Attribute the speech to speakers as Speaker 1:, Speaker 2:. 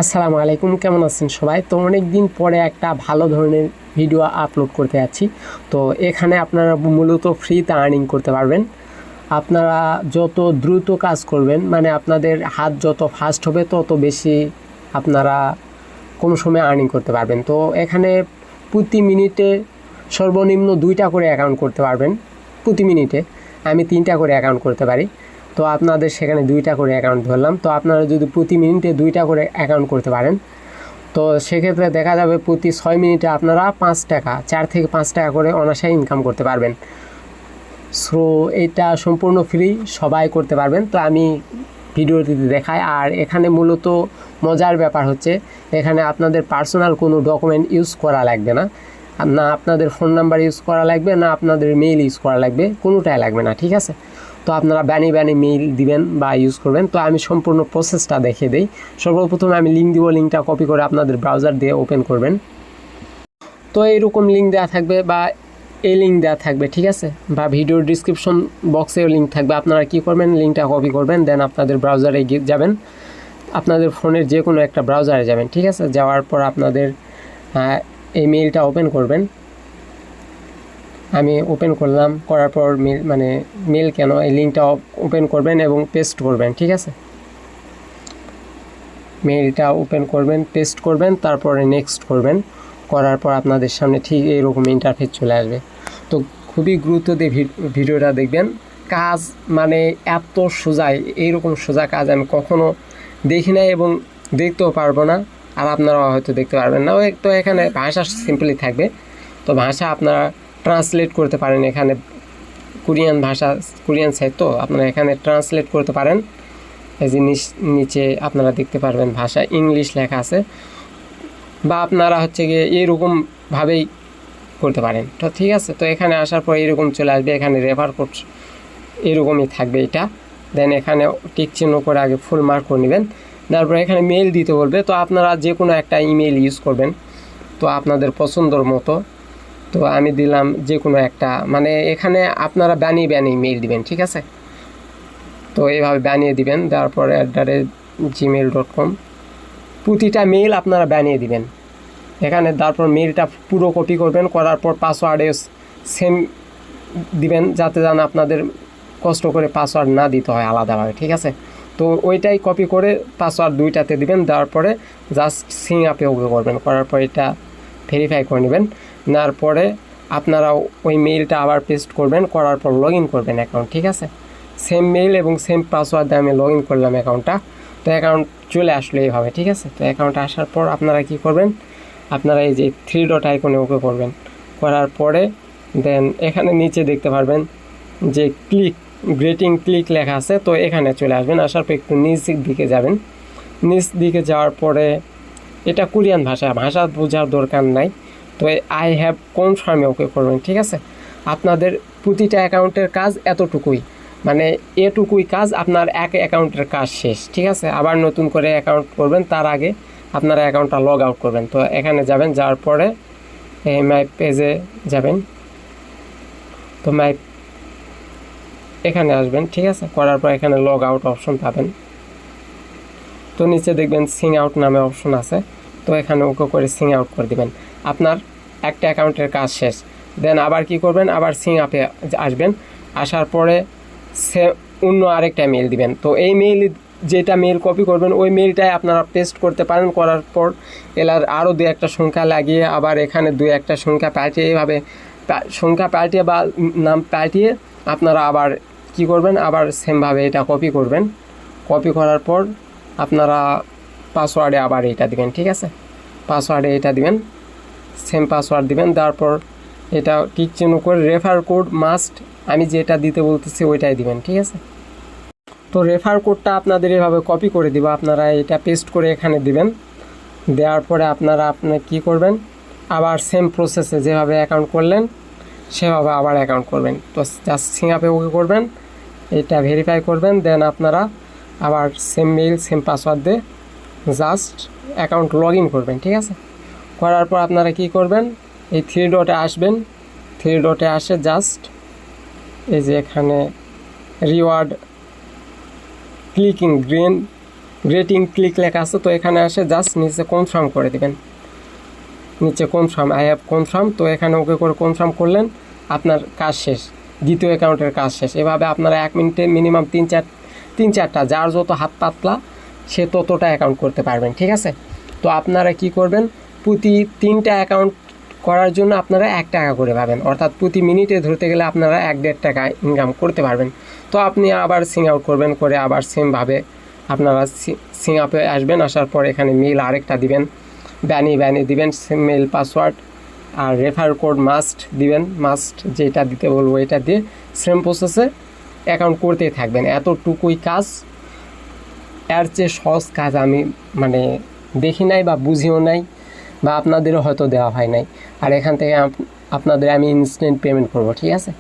Speaker 1: আসসালামু আলাইকুম, কেমন আছেন সবাই? তো অনেক দিন পরে একটা ভালো ধরনের ভিডিও আপলোড করতে যাচ্ছি। তো এখানে আপনারা মূলত ফ্রিতে আর্নিং করতে পারবেন। আপনারা যত দ্রুত কাজ করবেন, মানে আপনাদের হাত যত ফাস্ট হবে তত বেশি আপনারা কম সময়ে আর্নিং করতে পারবেন। তো এখানে প্রতি মিনিটে সর্বনিম্ন 2টা করে অ্যাকাউন্ট করতে পারবেন। প্রতি মিনিটে আমি 3টা করে অ্যাকাউন্ট করতে পারি। তো আপনাদের সেখানে 2টা করে অ্যাকাউন্ট ধরলাম। তো আপনারা যদি প্রতি মিনিটে 2টা করে অ্যাকাউন্ট করতে পারেন, তো সেক্ষেত্রে দেখা যাবে প্রতি 6 মিনিটে আপনারা 5 টাকা, 4 থেকে 5 টাকা করে অনায়াসে ইনকাম করতে পারবেন। সো এটা সম্পূর্ণ ফ্রি, সবাই করতে পারবেন। তো আমি ভিডিওটিতে দেখাই। আর এখানে মূলত মজার ব্যাপার হচ্ছে, এখানে আপনাদের পার্সোনাল কোনো ডকুমেন্ট ইউজ করা লাগবে না। না আপনাদের ফোন নাম্বার ইউজ করা লাগবে, না আপনাদের মেইল ইউজ করা লাগবে, কোনোটাই লাগবে না, ঠিক আছে? তো আপনারা বানিয়ে মেইল দিবেন বা ইউজ করবেন। তো আমি সম্পূর্ণ প্রসেসটা দেখিয়ে দিই। সর্বপ্রথম আমি লিঙ্ক দিব, লিঙ্কটা কপি করে আপনাদের ব্রাউজার দিয়ে ওপেন করবেন। তো এইরকম লিঙ্ক দেওয়া থাকবে বা এই লিঙ্ক দেওয়া থাকবে, ঠিক আছে? বা ভিডিওর ডিসক্রিপশন বক্সেও লিঙ্ক থাকবে। আপনারা কি করবেন, লিঙ্কটা কপি করবেন, দেন আপনাদের ব্রাউজারে যাবেন, আপনাদের ফোনের যে কোনো একটা ব্রাউজারে যাবেন, ঠিক আছে? যাওয়ার পর আপনাদের এই মেইলটা ওপেন করবেন। আমি ওপেন করলাম, করার পর মেল কেন, এই লিঙ্কটা ওপেন করবেন এবং পেস্ট করবেন, ঠিক আছে? মেইলটা ওপেন করবেন, পেস্ট করবেন, তারপরে নেক্সট করবেন। করার পর আপনাদের সামনে ঠিক এইরকম ইন্টারফেস চলে আসবে। তো খুবই গুরুত্ব দিয়ে ভিডিওটা দেখবেন। কাজ মানে এত সোজা, এইরকম সোজা কাজ আমি কখনো দেখি নাই এবং দেখতেও পারবো না। আর আপনারাও হয়তো দেখতে পারবেন না। ওই তো এখানে ভাষা সিম্পলি থাকবে। তো ভাষা আপনারা ট্রান্সলেট করতে পারেন। এখানে কোরিয়ান ভাষা, কোরিয়ান সাইট, তো আপনারা এখানে ট্রান্সলেট করতে পারেন। এই জিনিস নিচে আপনারা দেখতে পারবেন ভাষা ইংলিশ লেখা আছে, বা আপনারা হচ্ছে গিয়ে এরকমভাবেই করতে পারেন। তো ঠিক আছে, তো এখানে আসার পর এরকম চলে আসবে। এখানে রেফার কোড এরকমই থাকবে এটা। দেন এখানে টিক চিহ্ন করে আগে ফুল মার্ক করে নেবেন। তারপর এখানে মেল দিতে বলবে। তো আপনারা যে কোনো একটা ইমেল ইউজ করবেন, তো আপনাদের পছন্দর মতো। তো আমি দিলাম যে কোনো একটা, মানে এখানে আপনারা বানিয়ে মেল দিবেন, ঠিক আছে? তো এইভাবে বানিয়ে দিবেন। তারপর @gmail.com প্রতিটা মেইল আপনারা বানিয়ে দিবেন এখানে। তারপর মেইলটা পুরো কপি করবেন, করার পর পাসওয়ার্ডে সেম দিবেন, যাতে যেন আপনাদের কষ্ট করে পাসওয়ার্ড না দিতে হয় আলাদাভাবে, ঠিক আছে? তো ওইটাই কপি করে পাসওয়ার্ড 2টাতে দিবেন। তারপরে জাস্ট সিং আপে ওকে করবেন, করার পর এটা ভেরিফাই করে নেবেন। নেওয়ার পরে আপনারা ওই মেইলটা আবার পেস্ট করবেন, করার পর লগ ইন করবেন অ্যাকাউন্ট, ঠিক আছে? সেম মেইল এবং সেম পাসওয়ার্ড দিয়ে আমি লগ ইন করলাম অ্যাকাউন্টটা। তো অ্যাকাউন্ট চলে আসলো এইভাবে, ঠিক আছে? তো অ্যাকাউন্টে আসার পর আপনারা কি করবেন, আপনারা এই যে 3 ডট আইকনে ওকে করবেন। করার পরে দেন এখানে নিচে দেখতে পারবেন যে গ্রেটিং ক্লিক লেখা আছে। তো এখানে চলে আসবেন। আসার পর একটু নিচের দিকে যাবেন। নিচ দিকে যাওয়ার পরে এটা কোরিয়ান ভাষা বোঝার দরকার নাই। তো আই হ্যাভ কনফার্মে ওকে করবেন, ঠিক আছে? আপনাদের প্রতিটা অ্যাকাউন্টের কাজ এতটুকুই, মানে এটুকুই কাজ। আপনার এক অ্যাকাউন্টের কাজ শেষ, ঠিক আছে? আবার নতুন করে অ্যাকাউন্ট করবেন, তার আগে আপনারা অ্যাকাউন্টটা লগ আউট করবেন। তো এখানে যাবেন, যাওয়ার পরে মাই পেজে যাবেন। তো এখানে আসবেন, ঠিক আছে? করার পর এখানে লগ আউট অপশন পাবেন। তো নিচে দেখবেন সিং আউট নামে অপশন আছে। তো এখানে ওকে করে সিং আউট করে দিবেন। আপনার একটা অ্যাকাউন্টের কাজ শেষ। দেন আবার কি করবেন, আবার সিং আপে আসবেন। আসার পরে অন্য আরেকটা মেল দিবেন। তো এই যেটা মেল কপি করবেন, ওই মেলটাই আপনারা পেস্ট করতে পারেন। করার পর এলার আরও 2-1টা সংখ্যা লাগিয়ে আবার এখানে 2-1টা সংখ্যা পাঠিয়ে, এইভাবে সংখ্যা পাঠিয়ে বা নাম পাঠিয়ে আপনারা আবার কি করবেন, আবার সেমভাবে এটা কপি করবেন। কপি করার পর আপনারা পাসওয়ার্ডে আবার এটা দিবেন, ঠিক আছে? পাসওয়ার্ডে এটা দিবেন, সেম পাসওয়ার্ড দিবেন। তারপর এটা টিক চিহ্ন করে রেফার কোড মাস্ট, আমি যেটা দিতে বলতেছি ওইটাই দিবেন, ঠিক আছে? তো রেফার কোডটা আপনাদের এভাবে কপি করে দিব, আপনারা এটা পেস্ট করে এখানে দিবেন। দেওয়ার পরে আপনারা কী করবেন, আবার সেম প্রসেসে যেভাবে অ্যাকাউন্ট করলেন সেভাবে আবার অ্যাকাউন্ট করবেন। তো জাস্ট সিং আপে ওকে করবেন, এটা ভেরিফাই করবেন। দেন আপনারা আবার সেম মেইল সেম পাসওয়ার্ড দিয়ে জাস্ট অ্যাকাউন্ট লগ ইন করবেন, ঠিক আছে? করার পর আপনারা কি করবেন, এই 3 ডটে আসবেন। 3 ডটে আসে জাস্ট এই যে এখানে reward clicking green grating click লেখা আছে, তো এখানে আসে জাস্ট নিচে কনফার্ম করে দেবেন, নিচে কনফার্ম, আই হ্যাভ কনফার্ম। তো এখানে ওকে করে কনফার্ম করলেন, আপনার কাজ শেষ, দ্বিতীয় অ্যাকাউন্টের কাজ শেষ। এভাবে আপনারা 1 মিনিটে মিনিমাম 3-4টা, যার যত হাত পাতলা সে ততটা অ্যাকাউন্ট করতে পারবেন, ঠিক আছে। তো আপনারা কি করবেন, প্রতি 3টা অ্যাকাউন্ট করার জন্য আপনারা 1 টাকা করে পাবেন, অর্থাৎ প্রতি মিনিটে ধরতে গেলে আপনারা 1-1.5 টাকা ইনকাম করতে পারবেন। তো আপনি আবার সিং আউট করবেন, করে আবার সেমভাবে আপনারা সিং আপে আসবেন, আসার পর এখানে মেল আরেকটা দিবেন, ব্যানি দিবেন, মেল পাসওয়ার্ড আর রেফার কোড মাস্ট দিবেন, মাস্ট যেটা দিতে বলবো এটা দিয়ে সেম প্রসেসে অ্যাকাউন্ট করতেই থাকবেন। এতটুকুই কাজ, এর চেয়ে সহজ কাজ আমি মানে দেখি নাই বা বুঝিও নাই, বা আপনাদেরও হয়তো দেওয়া হয় নাই। আর এখান থেকে আপনাদের আমি ইনস্ট্যান্ট পেমেন্ট করব, ঠিক আছে।